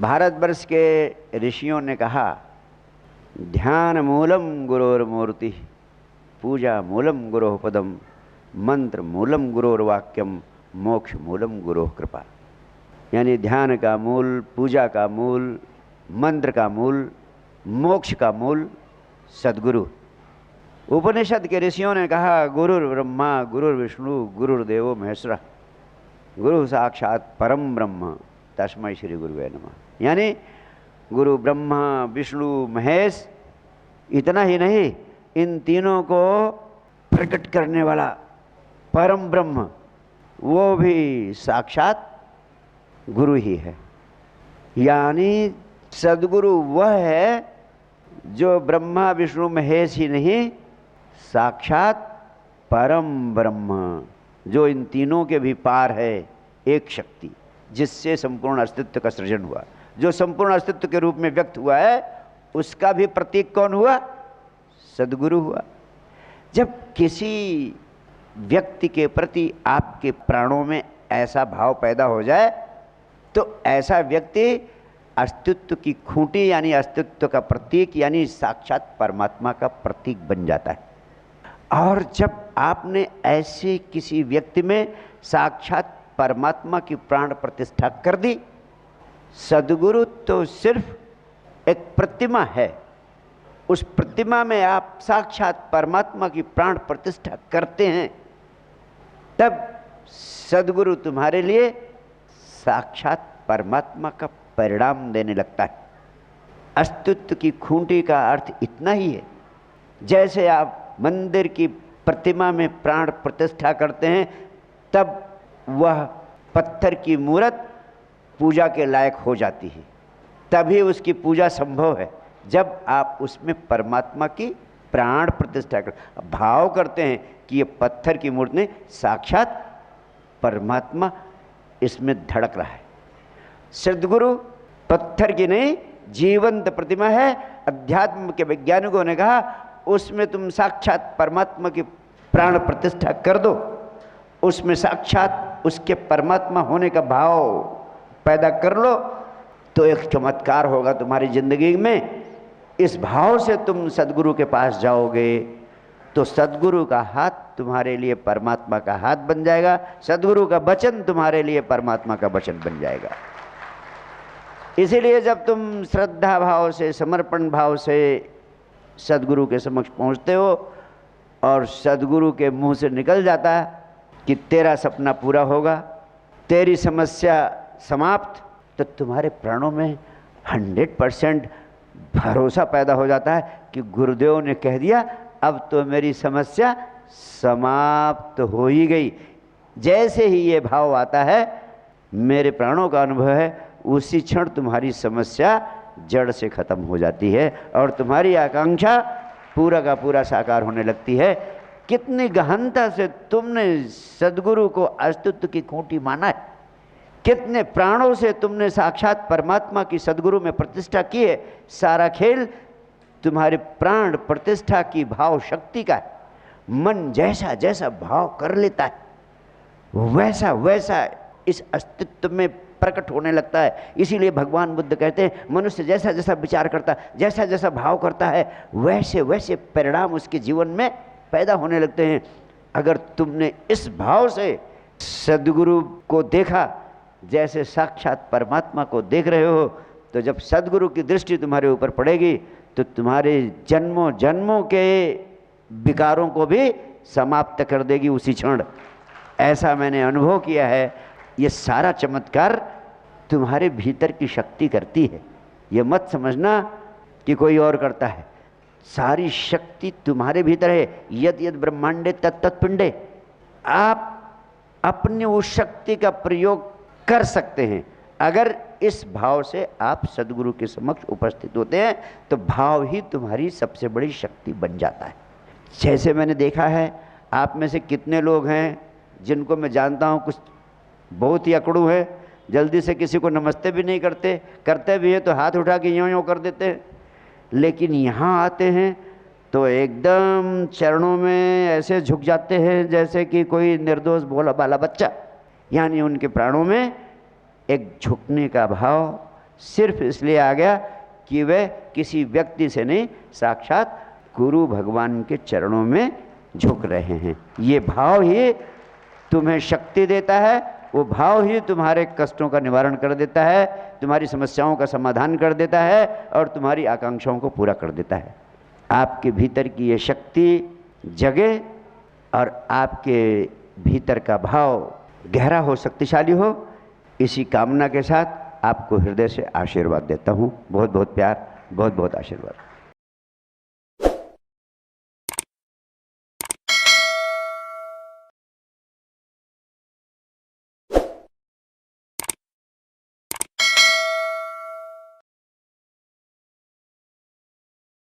भारतवर्ष के ऋषियों ने कहा, ध्यान मूलम गुरोर्मूर्ति, पूजा मूलम गुरोः पदम, मंत्र मूलम गुरोर्वाक्यम, मोक्ष मूलम गुरोः कृपा। यानी ध्यान का मूल, पूजा का मूल, मंत्र का मूल, मोक्ष का मूल सद्गुरु। उपनिषद के ऋषियों ने कहा, गुरुर् ब्रह्मा गुरुर्विष्णु गुरुर्देवो महेश्वरः, गुरु साक्षात परम ब्रह्म तस्मै श्री गुरुवे नमः। यानी गुरु ब्रह्मा विष्णु महेश, इतना ही नहीं, इन तीनों को प्रकट करने वाला परम ब्रह्म वो भी साक्षात गुरु ही है। यानी सद्गुरु वह है जो ब्रह्मा विष्णु महेश ही नहीं, साक्षात परम ब्रह्म, जो इन तीनों के भी पार है, एक शक्ति जिससे संपूर्ण अस्तित्व का सृजन हुआ, जो संपूर्ण अस्तित्व के रूप में व्यक्त हुआ है, उसका भी प्रतीक कौन हुआ? सद्गुरु हुआ। जब किसी व्यक्ति के प्रति आपके प्राणों में ऐसा भाव पैदा हो जाए तो ऐसा व्यक्ति अस्तित्व की खूंटी यानी अस्तित्व का प्रतीक यानी साक्षात परमात्मा का प्रतीक बन जाता है। और जब आपने ऐसे किसी व्यक्ति में साक्षात परमात्मा की प्राण प्रतिष्ठा कर दी, सद्गुरु तो सिर्फ एक प्रतिमा है, उस प्रतिमा में आप साक्षात परमात्मा की प्राण प्रतिष्ठा करते हैं, तब सद्गुरु तुम्हारे लिए साक्षात परमात्मा का परिणाम देने लगता है। अस्तित्व की खूंटी का अर्थ इतना ही है, जैसे आप मंदिर की प्रतिमा में प्राण प्रतिष्ठा करते हैं, तब वह पत्थर की मूर्त पूजा के लायक हो जाती है, तभी उसकी पूजा संभव है जब आप उसमें परमात्मा की प्राण प्रतिष्ठा कर भाव करते हैं कि ये पत्थर की मूर्ति ने साक्षात परमात्मा इसमें धड़क रहा है। सद्गुरु पत्थर की नहीं, जीवंत प्रतिमा है। अध्यात्म के वैज्ञानिकों ने कहा, उसमें तुम साक्षात परमात्मा की प्राण प्रतिष्ठा कर दो, उसमें साक्षात उसके परमात्मा होने का भाव पैदा कर लो, तो एक चमत्कार होगा तुम्हारी जिंदगी में। इस भाव से तुम सद्गुरु के पास जाओगे तो सद्गुरु का हाथ तुम्हारे लिए परमात्मा का हाथ बन जाएगा, सद्गुरु का वचन तुम्हारे लिए परमात्मा का वचन बन जाएगा। इसीलिए जब तुम श्रद्धा भाव से, समर्पण भाव से सद्गुरु के समक्ष पहुंचते हो और सद्गुरु के मुंह से निकल जाता है कि तेरा सपना पूरा होगा, तेरी समस्या समाप्त, तो तुम्हारे प्राणों में 100% भरोसा पैदा हो जाता है कि गुरुदेव ने कह दिया, अब तो मेरी समस्या समाप्त हो ही गई। जैसे ही ये भाव आता है, मेरे प्राणों का अनुभव है, उसी क्षण तुम्हारी समस्या जड़ से खत्म हो जाती है और तुम्हारी आकांक्षा पूरा का पूरा साकार होने लगती है। कितनी गहनता से तुमने सद्गुरु को अस्तित्व की खूंटी माना है, कितने प्राणों से तुमने साक्षात परमात्मा की सद्गुरु में प्रतिष्ठा की है। सारा खेल तुम्हारे प्राण प्रतिष्ठा की भाव शक्ति का है। मन जैसा जैसा भाव कर लेता है, वैसा वैसा इस अस्तित्व में प्रकट होने लगता है। इसीलिए भगवान बुद्ध कहते हैं, मनुष्य जैसा जैसा विचार करता है, जैसा जैसा भाव करता है, वैसे वैसे परिणाम उसके जीवन में पैदा होने लगते हैं। अगर तुमने इस भाव से सद्गुरु को देखा जैसे साक्षात परमात्मा को देख रहे हो, तो जब सद्गुरु की दृष्टि तुम्हारे ऊपर पड़ेगी तो तुम्हारे जन्मों जन्मों के विकारों को भी समाप्त कर देगी उसी क्षण। ऐसा मैंने अनुभव किया है। ये सारा चमत्कार तुम्हारे भीतर की शक्ति करती है। ये मत समझना कि कोई और करता है, सारी शक्ति तुम्हारे भीतर है। यद यद ब्रह्मांडे तत् पिंडे। आप अपनी उस शक्ति का प्रयोग कर सकते हैं। अगर इस भाव से आप सद्गुरु के समक्ष उपस्थित होते हैं तो भाव ही तुम्हारी सबसे बड़ी शक्ति बन जाता है। जैसे मैंने देखा है, आप में से कितने लोग हैं जिनको मैं जानता हूँ, कुछ बहुत ही अकड़ू है, जल्दी से किसी को नमस्ते भी नहीं करते, करते भी हैं तो हाथ उठा के यूँ यूँ कर देते हैं। लेकिन यहाँ आते हैं तो एकदम चरणों में ऐसे झुक जाते हैं जैसे कि कोई निर्दोष भोला बाला बच्चा। यानी उनके प्राणों में एक झुकने का भाव, सिर्फ इसलिए आ गया कि वह किसी व्यक्ति से नहीं, साक्षात गुरु भगवान के चरणों में झुक रहे हैं। ये भाव ही तुम्हें शक्ति देता है, वो भाव ही तुम्हारे कष्टों का निवारण कर देता है, तुम्हारी समस्याओं का समाधान कर देता है और तुम्हारी आकांक्षाओं को पूरा कर देता है। आपके भीतर की ये शक्ति जगे और आपके भीतर का भाव गहरा हो, शक्तिशाली हो। इसी कामना के साथ आपको हृदय से आशीर्वाद देता हूँ। बहुत बहुत प्यार, बहुत बहुत आशीर्वाद।